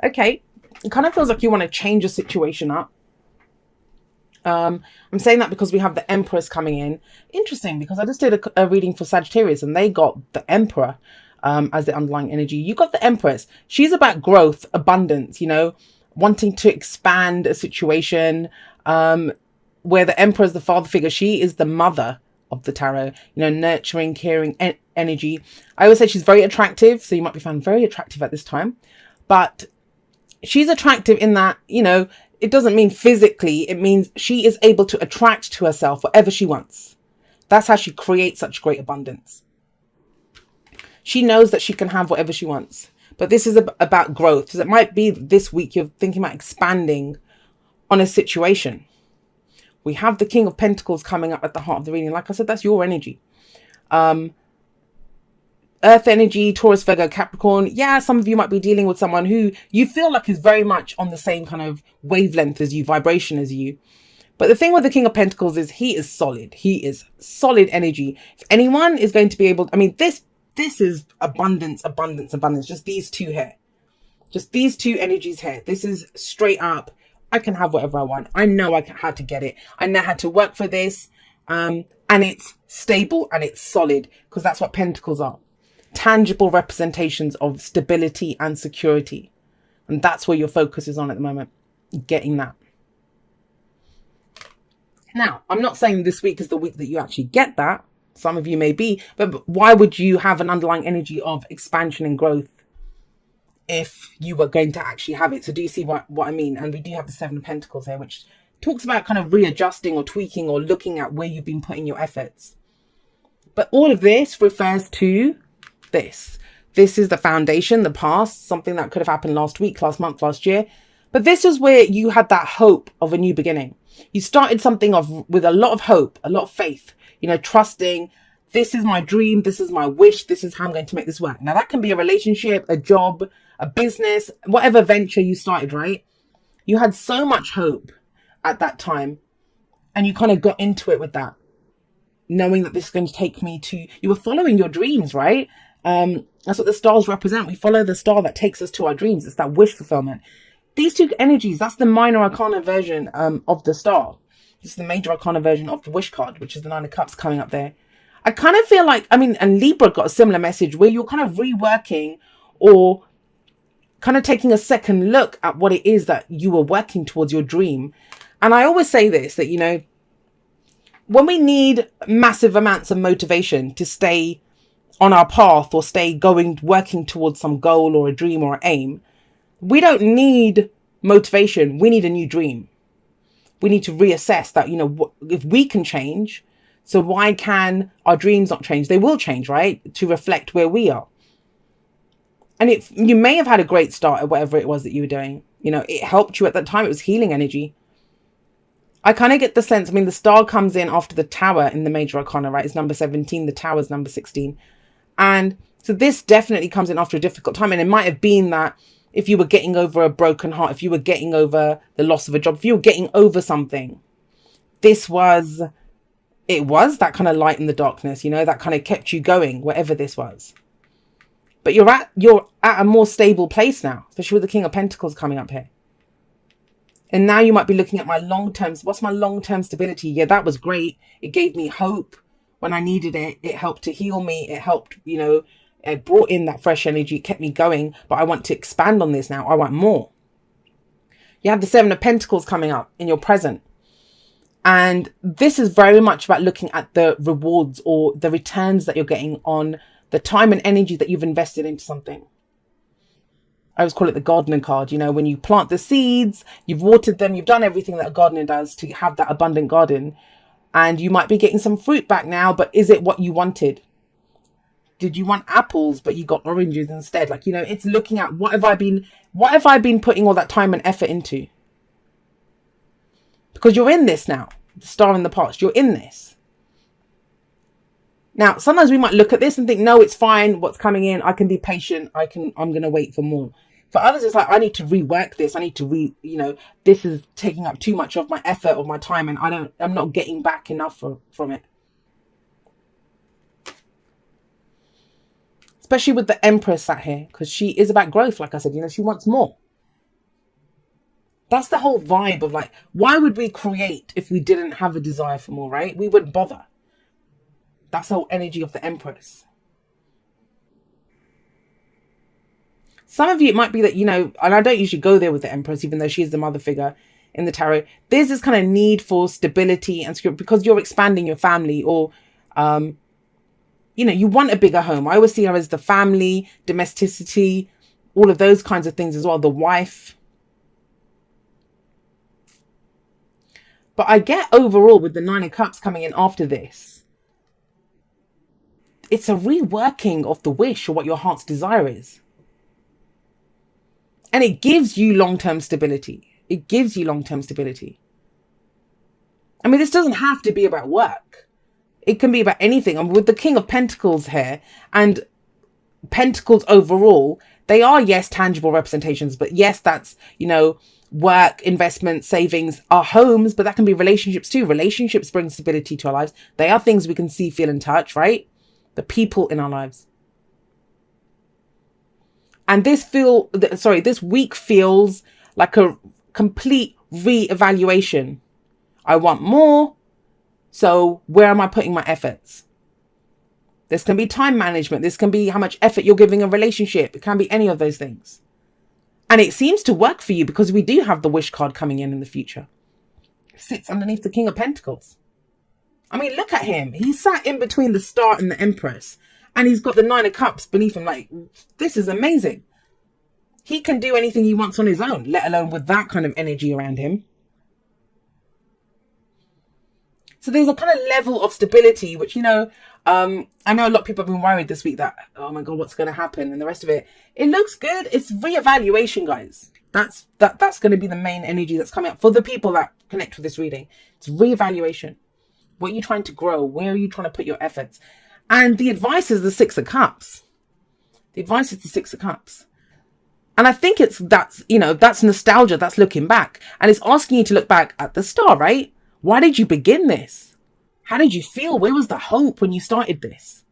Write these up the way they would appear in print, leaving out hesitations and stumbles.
Okay. It kind of feels like you want to change a situation up. I'm saying that because we have the Empress coming in. Interesting, because I just did a reading for Sagittarius and they got the Emperor as the underlying energy. You got the Empress. She's about growth, abundance, wanting to expand a situation, where the Emperor is the father figure. She is the mother of the tarot, nurturing, caring energy. I always say she's very attractive. So you might be found very attractive at this time. But she's attractive in that, it doesn't mean physically. It means she is able to attract to herself whatever she wants. That's how she creates such great abundance. She knows that she can have whatever she wants. But this is about growth. So it might be this week you're thinking about expanding on a situation. We have the King of Pentacles coming up at the heart of the reading. Like I said, that's your energy. Earth energy, Taurus, Virgo, Capricorn. Yeah, some of you might be dealing with someone who you feel like is very much on the same kind of wavelength as you, vibration as you. But the thing with the King of Pentacles is he is solid. He is solid energy. If anyone is going to be able, this is abundance, abundance, abundance. Just these two here. Just these two energies here. This is straight up. I can have whatever I want. I know how to get it. I know how to work for this. And it's stable and it's solid, because that's what Pentacles are. Tangible representations of stability and security. And that's where your focus is on at the moment. Getting that. Now, I'm not saying this week is the week that you actually get that. Some of you may be. But why would you have an underlying energy of expansion and growth if you were going to actually have it? So do you see what I mean? And we do have the Seven of Pentacles here, which talks about kind of readjusting or tweaking or looking at where you've been putting your efforts. But all of this refers to this. This is the foundation, the past, something that could have happened last week, last month, last year. But this is where you had that hope of a new beginning. You started something off with a lot of hope, a lot of faith, trusting this is my dream, this is my wish, this is how I'm going to make this work. Now that can be a relationship, a job, a business, whatever venture you started, right? You had so much hope at that time and you kind of got into it with that, knowing that this is going to take me to, you were following your dreams, right? That's what the stars represent. We follow the star that takes us to our dreams. It's that wish fulfillment. These two energies, that's the minor arcana version of the star. This is the major arcana version of the wish card, which is the Nine of Cups coming up there. I kind of feel like, and Libra got a similar message where you're kind of reworking or kind of taking a second look at what it is that you were working towards, your dream. And I always say this, that, when we need massive amounts of motivation to stay on our path or stay working towards some goal or a dream or aim, we don't need motivation. We need a new dream. We need to reassess that, if we can change, so why can our dreams not change? They will change, right? To reflect where we are. And you may have had a great start at whatever it was that you were doing. It helped you at that time. It was healing energy. I kind of get the sense, the star comes in after the tower in the major arcana, right? It's number 17. The tower is number 16. And so this definitely comes in after a difficult time. And it might have been that if you were getting over a broken heart, if you were getting over the loss of a job, if you were getting over something, it was that kind of light in the darkness, that kind of kept you going, whatever this was. But you're at a more stable place now, especially with the King of Pentacles coming up here. And now you might be looking at my long-term, what's my long-term stability? Yeah, that was great. It gave me hope when I needed it. It helped to heal me. It helped, it brought in that fresh energy. It kept me going. But I want to expand on this now. I want more. You have the Seven of Pentacles coming up in your present. And this is very much about looking at the rewards or the returns that you're getting on the time and energy that you've invested into something. I always call it the gardener card. When you plant the seeds, you've watered them, you've done everything that a gardener does to have that abundant garden. And you might be getting some fruit back now, but is it what you wanted? Did you want apples, but you got oranges instead? It's looking at what have I been putting all that time and effort into? Because you're in this now, the star in the past, you're in this. Now, sometimes we might look at this and think, no, it's fine. What's coming in, I can be patient. I'm going to wait for more. For others, it's like, I need to rework this. I need to this is taking up too much of my effort, of my time, and I'm not getting back enough from it. Especially with the Empress sat here, because she is about growth. Like I said, she wants more. That's the whole vibe of like, why would we create if we didn't have a desire for more, right? We wouldn't bother. That's the whole energy of the Empress. Some of you, it might be that, you know, and I don't usually go there with the Empress, even though she is the mother figure in the tarot. There's this kind of need for stability and security because you're expanding your family, or, you know, you want a bigger home. I always see her as the family, domesticity, all of those kinds of things as well. The wife. But I get overall with the Nine of Cups coming in after this, it's a reworking of the wish or what your heart's desire is. And it gives you long-term stability. It gives you long-term stability. I mean, this doesn't have to be about work. It can be about anything. And with the King of Pentacles here and Pentacles overall, they are, yes, tangible representations. But yes, that's, you know, work, investment, savings, our homes, but that can be relationships too. Relationships bring stability to our lives. They are things we can see, feel, and touch, right? The people in our lives. And this week feels like a complete re-evaluation. I want more. So where am I putting my efforts? This can be time management. This can be how much effort you're giving a relationship. It can be any of those things. And it seems to work for you because we do have the wish card coming in the future. It sits underneath the King of Pentacles. I mean, look at him. He's sat in between the Star and the Empress. And he's got the Nine of Cups beneath him. Like, this is amazing. He can do anything he wants on his own, let alone with that kind of energy around him. So there's a kind of level of stability, which, you know, I know a lot of people have been worried this week that, oh my God, what's going to happen? And the rest of it. It looks good. It's reevaluation, guys. That's going to be the main energy that's coming up for the people that connect with this reading. It's reevaluation. What are you trying to grow? Where are you trying to put your efforts? And the advice is the Six of Cups. The advice is the Six of Cups. And I think that's nostalgia. That's looking back. And it's asking you to look back at the Star, right? Why did you begin this? How did you feel? Where was the hope when you started this?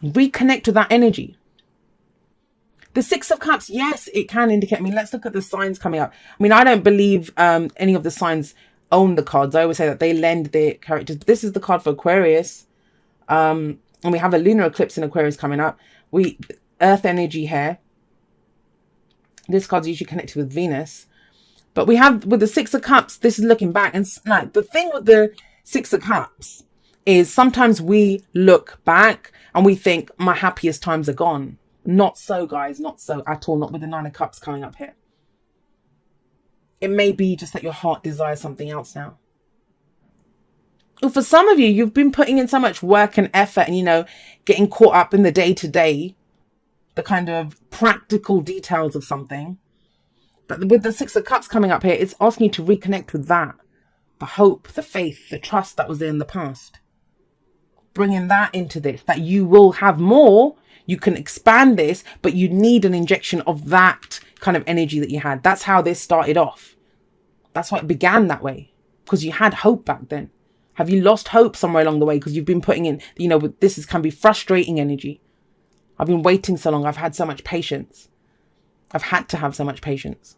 Reconnect with that energy. The Six of Cups, yes, it can indicate. I mean, let's look at the signs coming up. I mean, I don't believe any of the signs own the cards. I always say that they lend their characters. But this is the card for Aquarius. And we have a lunar eclipse in Aquarius coming up. Earth energy here. This card's usually connected with Venus. But we have, with the Six of Cups, this is looking back. And like, the thing with the Six of Cups is sometimes we look back and we think my happiest times are gone. Not so, guys. Not so at all. Not with the Nine of Cups coming up here. It may be just that your heart desires something else now. Well, for some of you, you've been putting in so much work and effort and, you know, getting caught up in the day-to-day, the kind of practical details of something. But with the Six of Cups coming up here, it's asking you to reconnect with that. The hope, the faith, the trust that was there in the past. Bringing that into this, that you will have more. You can expand this, but you need an injection of that kind of energy that you had. That's how this started off. That's why it began that way. Because you had hope back then. Have you lost hope somewhere along the way? Because you've been putting in, you know, can be frustrating energy. I've been waiting so long. I've had so much patience. I've had to have so much patience.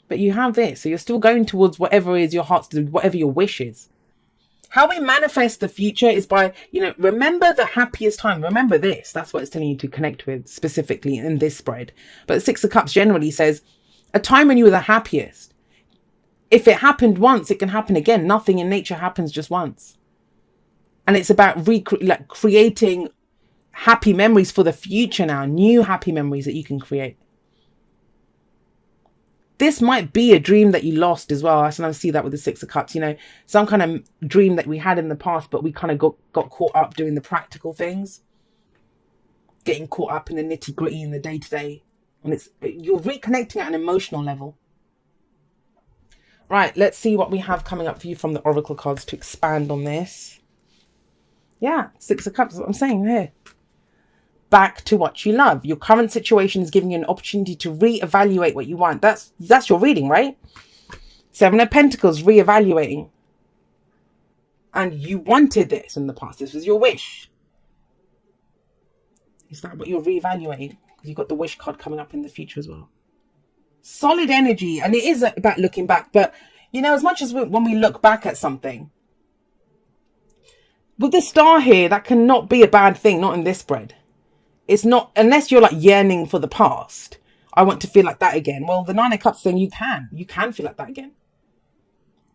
But you have this. So you're still going towards whatever is your heart's, whatever your wish is. How we manifest the future is by, you know, remember the happiest time. Remember this. That's what it's telling you to connect with specifically in this spread. But the Six of Cups generally says a time when you were the happiest. If it happened once, it can happen again. Nothing in nature happens just once. And it's about creating happy memories for the future now. New happy memories that you can create. This might be a dream that you lost as well. I sometimes see that with the Six of Cups, you know, some kind of dream that we had in the past, but we kind of got caught up doing the practical things, getting caught up in the nitty gritty in the day to day. And you're reconnecting at an emotional level. Right, let's see what we have coming up for you from the Oracle cards to expand on this. Yeah, Six of Cups, that's what I'm saying here. Back to what you love. Your current situation is giving you an opportunity to reevaluate what you want. That's your reading, right? Seven of Pentacles, reevaluating. And you wanted this in the past. This was your wish. Is that what you're reevaluating? You've got the wish card coming up in the future as well. Solid energy. And it is about looking back. But, you know, as much as when we look back at something, with the star here, that cannot be a bad thing. Not in this spread. It's not, unless you're like yearning for the past. I want to feel like that again. Well, the Nine of Cups thing, you can feel like that again.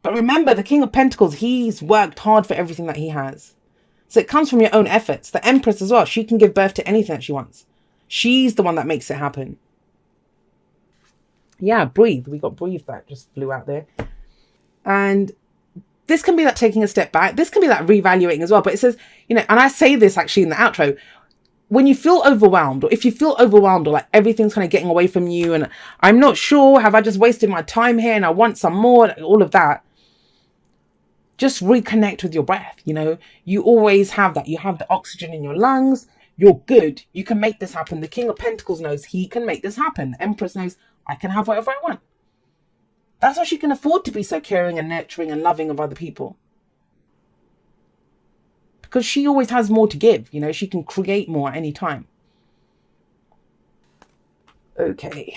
But remember, the King of Pentacles, he's worked hard for everything that he has. So it comes from your own efforts. The Empress as well, she can give birth to anything that she wants. She's the one that makes it happen. Yeah, breathe. We got breathe that just flew out there. And this can be like taking a step back. This can be like reevaluating as well. But it says, you know, and I say this actually in the outro, when you feel overwhelmed, or if you feel overwhelmed, or like everything's kind of getting away from you, and I'm not sure, have I just wasted my time here and I want some more, all of that, just reconnect with your breath. You know, you always have that. You have the oxygen in your lungs. You're good. You can make this happen. The King of Pentacles knows he can make this happen. The Empress knows I can have whatever I want. That's why she can afford to be so caring and nurturing and loving of other people. Because she always has more to give, you know, she can create more at any time. Okay.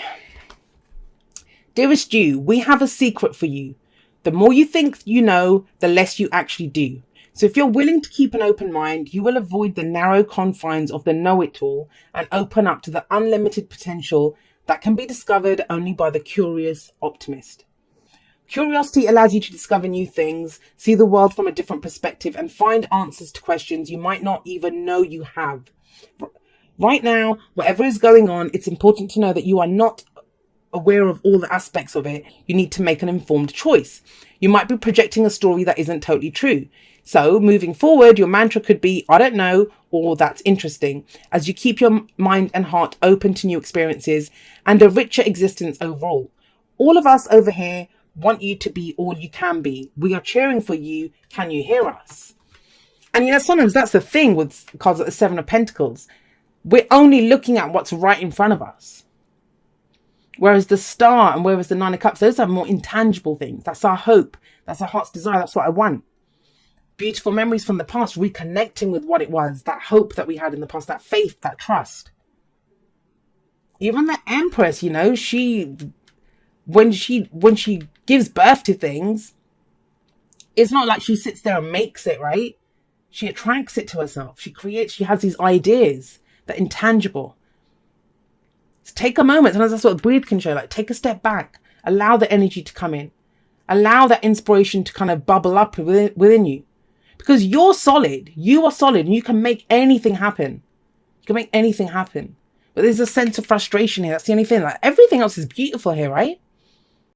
Dearest you, we have a secret for you. The more you think you know, the less you actually do. So if you're willing to keep an open mind, you will avoid the narrow confines of the know-it-all and open up to the unlimited potential that can be discovered only by the curious optimist. Curiosity allows you to discover new things, see the world from a different perspective, and find answers to questions you might not even know you have. Right now, whatever is going on, it's important to know that you are not aware of all the aspects of it. You need to make an informed choice. You might be projecting a story that isn't totally true. So, moving forward, your mantra could be, I don't know, or that's interesting, as you keep your mind and heart open to new experiences and a richer existence overall. All of us over here want you to be all you can be. We are cheering for you. Can you hear us? And you know, sometimes that's the thing with cards like the Seven of Pentacles. We're only looking at what's right in front of us. Whereas the Star and whereas the Nine of Cups, those are more intangible things. That's our hope. That's our heart's desire. That's what I want. Beautiful memories from the past, reconnecting with what it was, that hope that we had in the past, that faith, that trust. Even the Empress, you know, when she gives birth to things, it's not like she sits there and makes it, right? She attracts it to herself. She has these ideas that are intangible. So take a moment. Sometimes that's what the breathe can show. Like, take a step back. Allow the energy to come in. Allow that inspiration to kind of bubble up within you. Because you're solid. You are solid and you can make anything happen. You can make anything happen. But there's a sense of frustration here. That's the only thing. Like, everything else is beautiful here, right?